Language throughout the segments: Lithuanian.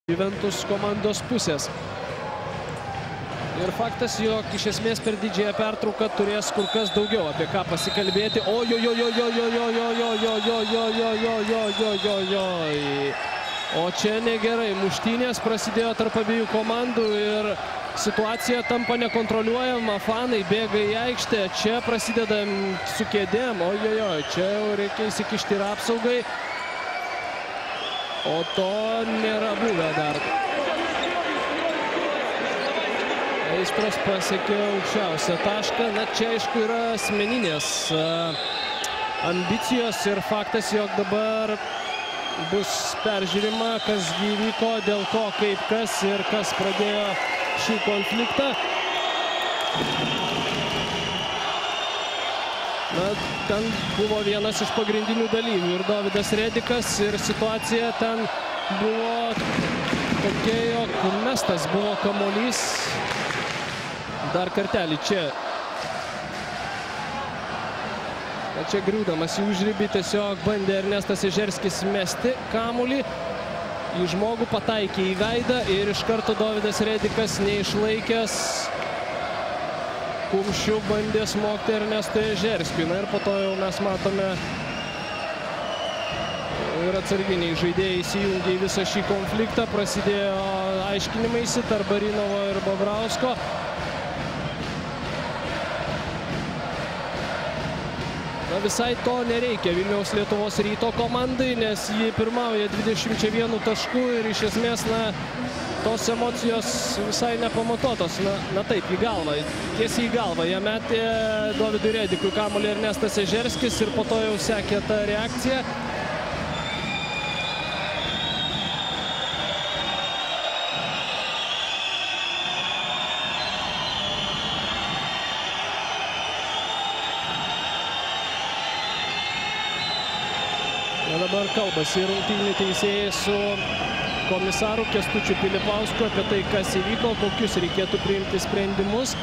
Juventus komandos pusės. Ir faktas, jog iš esmės per didžiąją pertrauką turės kur kas daugiau apie ką pasikalbėti. O čia negerai. Muštynės prasidėjo tarp abiejų komandų ir situacija tampa nekontroliuojama. Fanai bėga į aikštę. Čia prasideda su kėdėm. Čia jau reikia įsikišti ir apsaugai. O to nėra buvę dar. Aistros pasiekė aukščiausią tašką. Na, čia aišku yra asmeninės ambicijos ir faktas, jog dabar bus peržiūrima, kas įvyko, dėl ko, kaip kas ir kas pradėjo šį konfliktą. Na, ten buvo vienas iš pagrindinių dalyvių ir Dovydas Redikas ir situacija ten buvo tokia, jog mestas buvo kamuolys. Dar kartelį čia. Čia griūdamas į užribį tiesiog bandė Ernestas Ežerskis mesti kamuolį. Į žmogų pataikė į veidą ir iš karto Dovydas Redikas neišlaikęs kumščių bandė smogti Ernestui Ežerskiui. Na ir po to jau mes matome ir atsarginiai žaidėjai įsijungė į visą šį konfliktą. Prasidėjo aiškinimaisi tarp Barinovo ir Bobrausko. Na, visai to nereikia Vilniaus Lietuvos Ryto komandai, nes ji pirmauja 21 taškų ir iš esmės, na, tos emocijos visai nepamatuotos. Na taip, į galvą, tiesiai į galvą. Jie metė Dovydui Redikui kamuolį Ernestas Ežerskis ir po to jau sekė ta reakcija. Na, dabar kalbasi rungtynių teisėjai su komisaru Kęstučiu Pilipausku apie tai, kas įvyko, kokius reikėtų priimti sprendimus.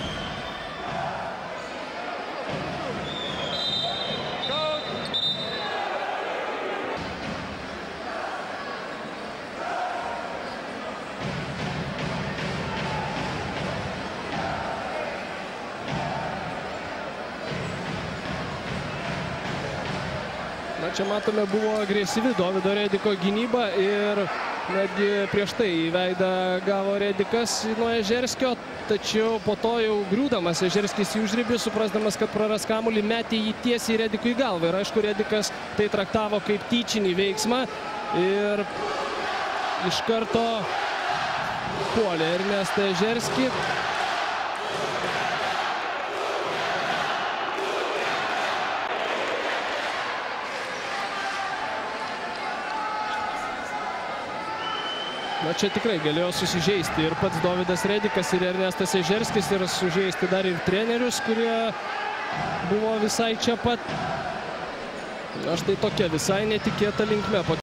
Na, čia matome, buvo agresyvi Dovydo Rediko gynyba ir netgi prieš tai į veidą gavo Redikas nuo Ežerskio, tačiau po to jau griūdamas Ežerskis į užribį, suprasdamas, kad praras kamuolį, metė jį tiesiai Redikui į galvą. Ir aišku, Redikas tai traktavo kaip tyčinį veiksmą ir iš karto puolė Ernestą Ežerskį. Na, čia tikrai galėjo susižeisti ir pats Dovydas Redikas ir Ernestas Ežerskis ir sužeisti dar ir trenerius, kurie buvo visai čia pat. Na, štai tokia visai netikėta linkme.